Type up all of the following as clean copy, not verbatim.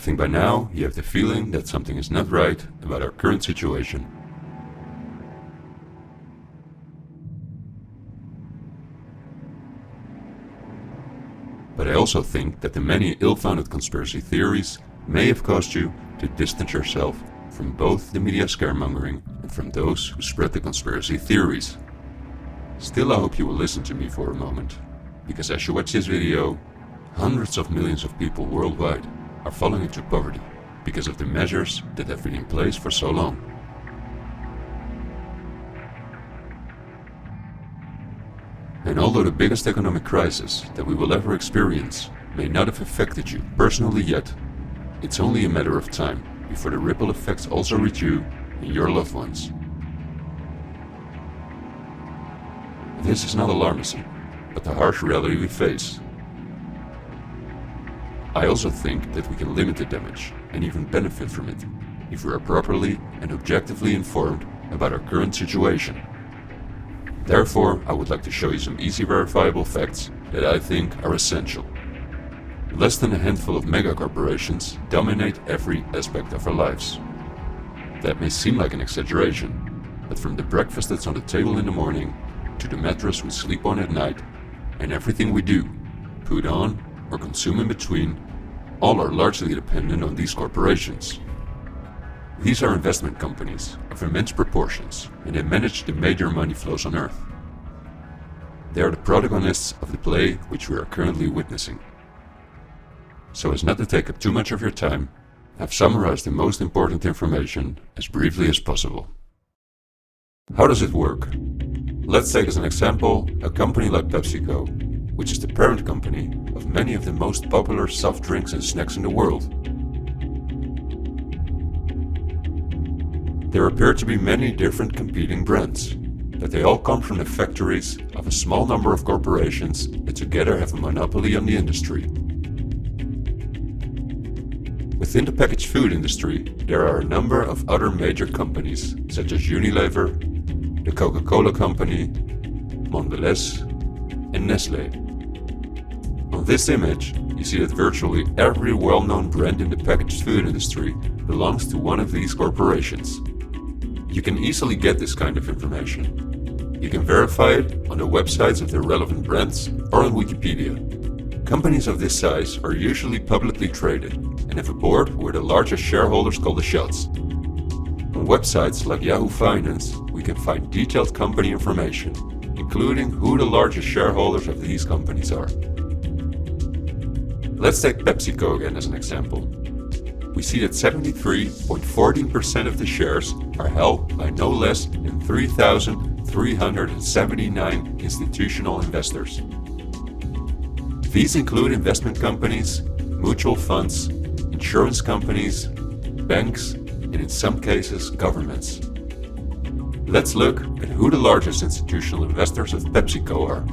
think by now you have the feeling that something is not right about our current situation. But I also think that the many ill-founded conspiracy theories may have caused you to distance yourself from both the media scaremongering and from those who spread the conspiracy theories. Still, I hope you will listen to me for a moment, because as you watch this video, hundreds of millions of people worldwide are falling into poverty because of the measures that have been in place for so long. And although the biggest economic crisis that we will ever experience may not have affected you personally yet, it's only a matter of time before the ripple effects also reach you and your loved ones. This is not alarmism, but the harsh reality we face. I also think that we can limit the damage and even benefit from it if we are properly and objectively informed about our current situation. Therefore, I would like to show you some easy verifiable facts that I think are essential. Less than a handful of megacorporations dominate every aspect of our lives. That may seem like an exaggeration, but from the breakfast that's on the table in the morning, to the mattress we sleep on at night, and everything we do, put on, or consume in between, all are largely dependent on these corporations. These are investment companies of immense proportions, and they manage the major money flows on Earth. They are the protagonists of the play which we are currently witnessing. So as not to take up too much of your time, I've summarized the most important information as briefly as possible. How does it work? Let's take as an example a company like PepsiCo, which is the parent company of many of the most popular soft drinks and snacks in the world. There appear to be many different competing brands, but they all come from the factories of a small number of corporations that together have a monopoly on the industry. Within the packaged food industry, there are a number of other major companies, such as Unilever, the Coca-Cola Company, Mondelez, and Nestlé. On this image, you see that virtually every well-known brand in the packaged food industry belongs to one of these corporations. You can easily get this kind of information. You can verify it on the websites of the relevant brands or on Wikipedia. Companies of this size are usually publicly traded and have a board where the largest shareholders call the shots. On websites like Yahoo Finance, we can find detailed company information, including who the largest shareholders of these companies are. Let's take PepsiCo again as an example. We see that 73.14% of the shares are held by no less than 3,379 institutional investors. These include investment companies, mutual funds, insurance companies, banks, and in some cases, governments. Let's look at who the largest institutional investors of PepsiCo are.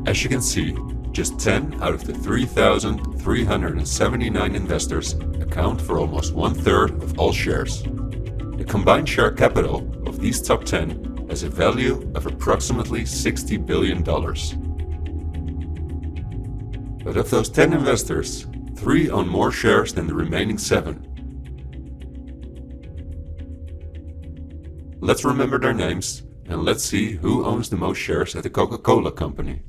As you can see, just 10 out of the 3,379 investors account for almost 1/3 of all shares. The combined share capital of these top 10 has a value of approximately $60 billion. But of those 10 investors, 3 own more shares than the remaining 7. Let's remember their names and let's see who owns the most shares at the Coca-Cola Company,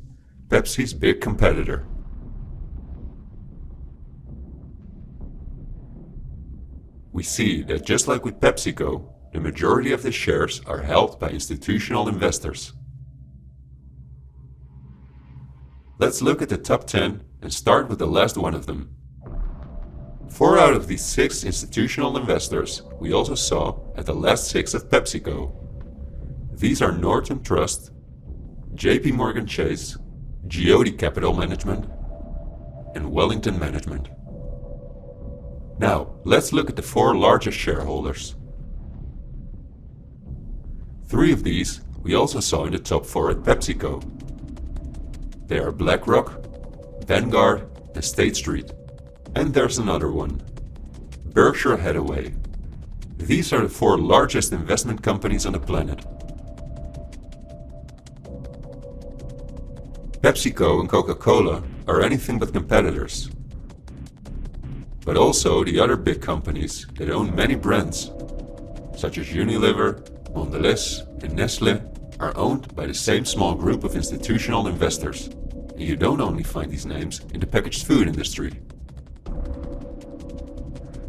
Pepsi's big competitor. We see that just like with PepsiCo, the majority of the shares are held by institutional investors. Let's look at the top 10 and start with the last one of them. 4 out of these 6 institutional investors we also saw at the last 6 of PepsiCo. These are Northern Trust, JP Morgan Chase, Geode Capital Management, and Wellington Management. Now, let's look at the 4 largest shareholders. 3 of these we also saw in the top 4 at PepsiCo. They are Blackrock, Vanguard, and State Street. And there's another one, Berkshire Hathaway. These are the 4 largest investment companies on the planet. PepsiCo and Coca-Cola are anything but competitors. but also the other big companies that own many brands, such as Unilever, Mondelez, and Nestle, are owned by the same small group of institutional investors. And you don't only find these names in the packaged food industry.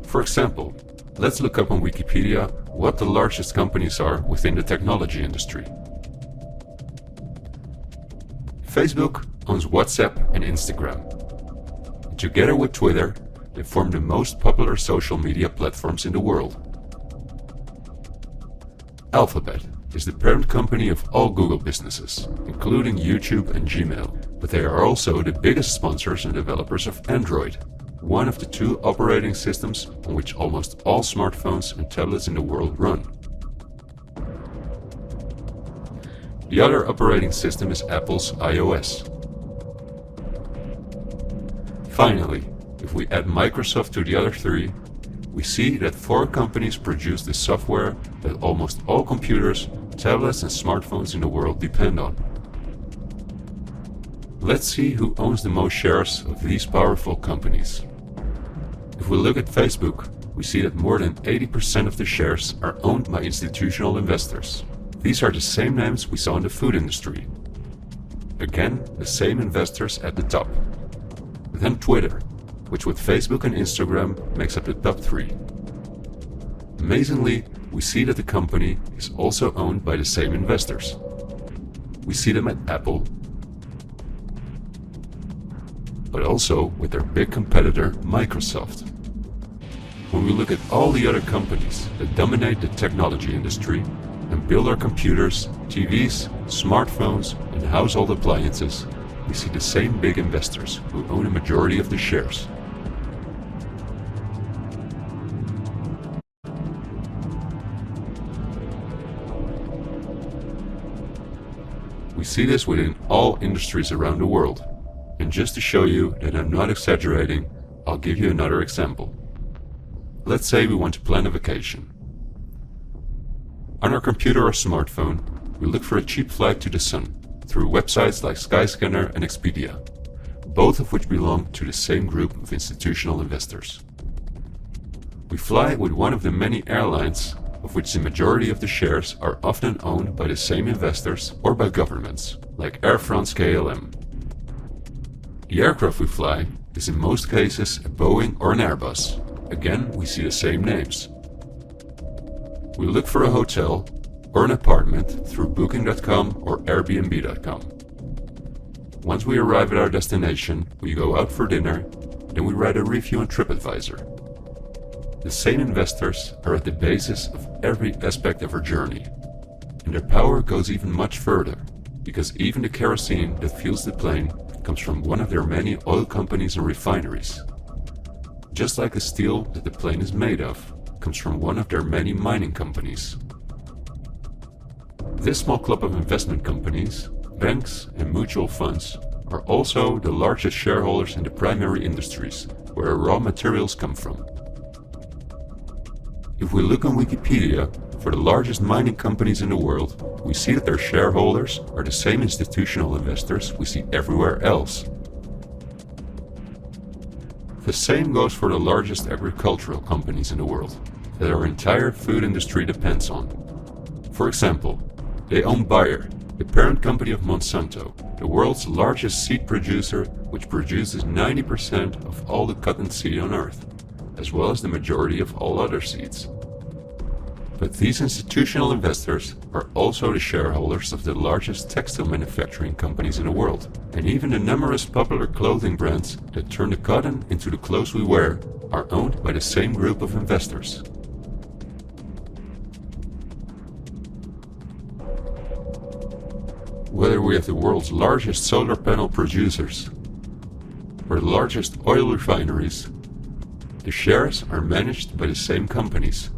For example, let's look up on Wikipedia what the largest companies are within the technology industry. Facebook owns WhatsApp and Instagram. Together with Twitter, they form the most popular social media platforms in the world. Alphabet is the parent company of all Google businesses, including YouTube and Gmail, but they are also the biggest sponsors and developers of Android, one of the two operating systems on which almost all smartphones and tablets in the world run. The other operating system is Apple's iOS. Finally, if we add Microsoft to the other three, we see that 4 companies produce the software that almost all computers, tablets and smartphones in the world depend on. Let's see who owns the most shares of these powerful companies. If we look at Facebook, we see that more than 80% of the shares are owned by institutional investors. These are the same names we saw in the food industry. Again, the same investors at the top. Then Twitter, which with Facebook and Instagram makes up the top 3. Amazingly, we see that the company is also owned by the same investors. We see them at Apple, but also with their big competitor Microsoft. When we look at all the other companies that dominate the technology industry and build our computers, TVs, smartphones and household appliances, we see the same big investors who own a majority of the shares. We see this within all industries around the world. And just to show you that I'm not exaggerating, I'll give you another example. Let's say we want to plan a vacation. On our computer or smartphone, we look for a cheap flight to the sun through websites like Skyscanner and Expedia, both of which belong to the same group of institutional investors. We fly with one of the many airlines, of which the majority of the shares are often owned by the same investors or by governments, like Air France-KLM. The aircraft we fly is in most cases a Boeing or an Airbus. Again, we see the same names. We look for a hotel or an apartment through Booking.com or Airbnb.com. Once we arrive at our destination, we go out for dinner, then we write a review on TripAdvisor. The same investors are at the basis of every aspect of our journey, and their power goes even much further, because even the kerosene that fuels the plane comes from one of their many oil companies and refineries. Just like the steel that the plane is made of comes from one of their many mining companies. This small club of investment companies, banks and mutual funds are also the largest shareholders in the primary industries where raw materials come from. If we look on Wikipedia for the largest mining companies in the world, we see that their shareholders are the same institutional investors we see everywhere else. The same goes for the largest agricultural companies in the world that our entire food industry depends on. For example, they own Bayer, the parent company of Monsanto, the world's largest seed producer, which produces 90% of all the cotton seed on Earth, as well as the majority of all other seeds. But these institutional investors are also the shareholders of the largest textile manufacturing companies in the world, and even the numerous popular clothing brands that turn the cotton into the clothes we wear are owned by the same group of investors. Whether we have the world's largest solar panel producers or the largest oil refineries, the shares are managed by the same companies.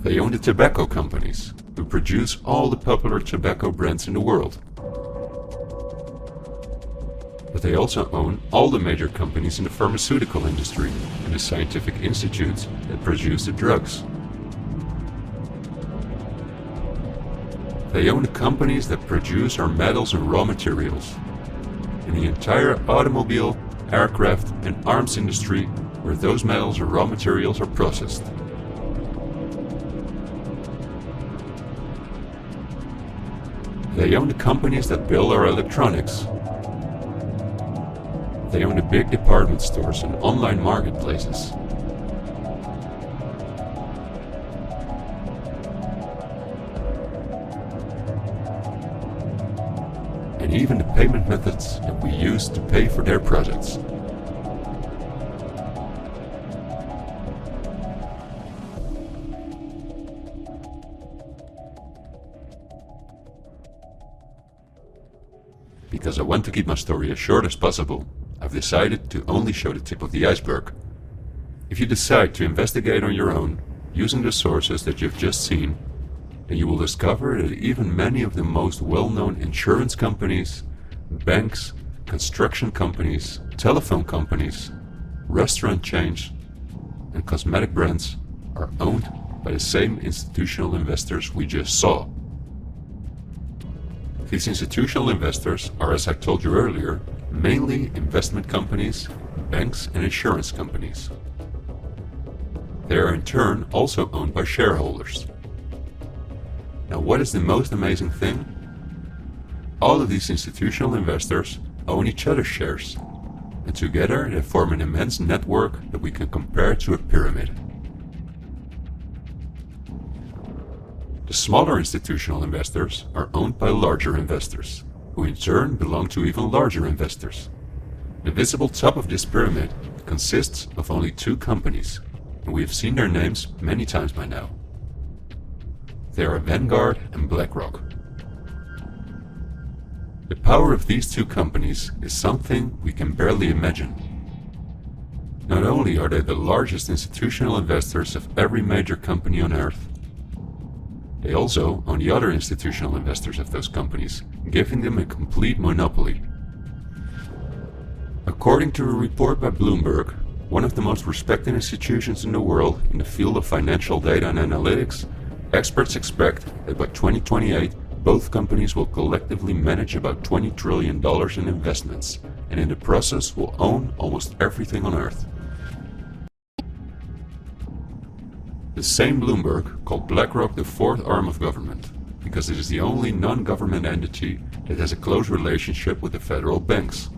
They own the tobacco companies, who produce all the popular tobacco brands in the world. But they also own all the major companies in the pharmaceutical industry and the scientific institutes that produce the drugs. They own the companies that produce our metals and raw materials, and the entire automobile aircraft, and arms industry where those metals or raw materials are processed. They own the companies that build our electronics. They own the big department stores and online marketplaces. And even the payment methods that we use to pay for their products. Because I want to keep my story as short as possible, I've decided to only show the tip of the iceberg. If you decide to investigate on your own, using the sources that you've just seen, then you will discover that even many of the most well-known insurance companies, banks, construction companies, telephone companies, restaurant chains, and cosmetic brands are owned by the same institutional investors we just saw. These institutional investors are, as I told you earlier, mainly investment companies, banks, and insurance companies. They are in turn also owned by shareholders. Now, what is the most amazing thing? All of these institutional investors own each other's shares, and together they form an immense network that we can compare to a pyramid. The smaller institutional investors are owned by larger investors, who in turn belong to even larger investors. The visible top of this pyramid consists of only two companies, and we have seen their names many times by now. They are Vanguard and Blackrock. The power of these two companies is something we can barely imagine. Not only are they the largest institutional investors of every major company on Earth, they also own the other institutional investors of those companies, giving them a complete monopoly. According to a report by Bloomberg, one of the most respected institutions in the world in the field of financial data and analytics, experts expect that by 2028, both companies will collectively manage about $20 trillion in investments, and in the process will own almost everything on Earth. The same Bloomberg called BlackRock the fourth arm of government, because it is the only non-government entity that has a close relationship with the federal banks,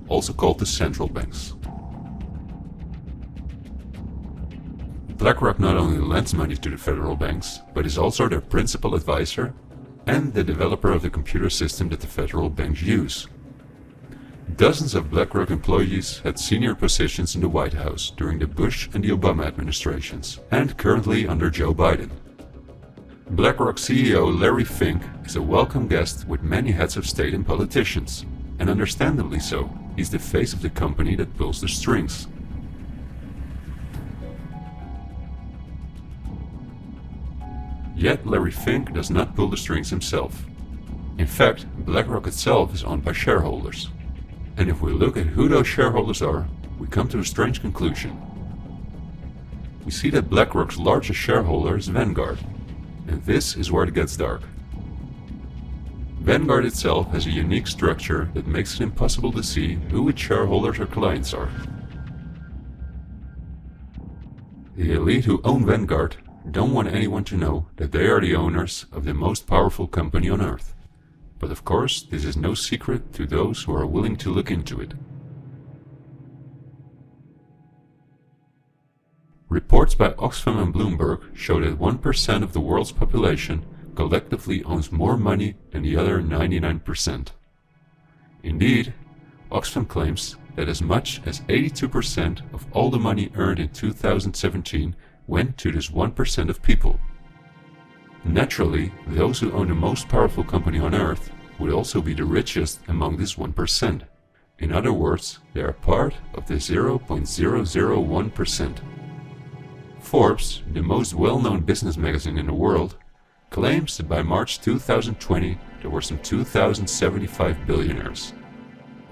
also called the central banks. BlackRock not only lends money to the federal banks, but is also their principal advisor and the developer of the computer system that the federal banks use. Dozens of BlackRock employees had senior positions in the White House during the Bush and the Obama administrations, and currently under Joe Biden. BlackRock CEO Larry Fink is a welcome guest with many heads of state and politicians, and understandably so. He's the face of the company that pulls the strings. Yet Larry Fink does not pull the strings himself. In fact, BlackRock itself is owned by shareholders. And if we look at who those shareholders are, we come to a strange conclusion. We see that BlackRock's largest shareholder is Vanguard, and this is where it gets dark. Vanguard itself has a unique structure that makes it impossible to see who its shareholders or clients are. The elite who own Vanguard don't want anyone to know that they are the owners of the most powerful company on Earth. But of course, this is no secret to those who are willing to look into it. Reports by Oxfam and Bloomberg show that 1% of the world's population collectively owns more money than the other 99%. Indeed, Oxfam claims that as much as 82% of all the money earned in 2017 went to this 1% of people. Naturally, those who own the most powerful company on Earth would also be the richest among this 1%. In other words, they are part of the 0.001%. Forbes, the most well-known business magazine in the world, claims that by March 2020 there were some 2,075 billionaires.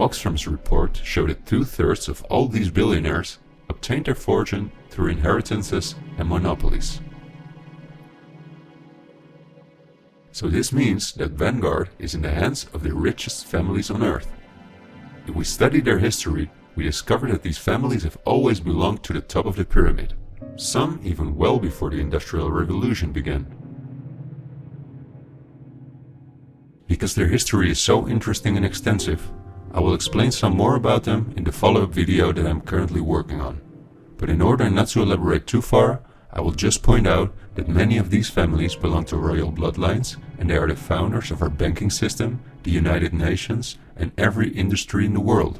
Oxfam's report showed that 2/3 of all these billionaires obtained their fortune through inheritances and monopolies. So this means that Vanguard is in the hands of the richest families on Earth. If we study their history, we discover that these families have always belonged to the top of the pyramid, some even well before the Industrial Revolution began. Because their history is so interesting and extensive, I will explain some more about them in the follow-up video that I'm currently working on. But in order not to elaborate too far, I will just point out that many of these families belong to royal bloodlines, and they are the founders of our banking system, the United Nations, and every industry in the world.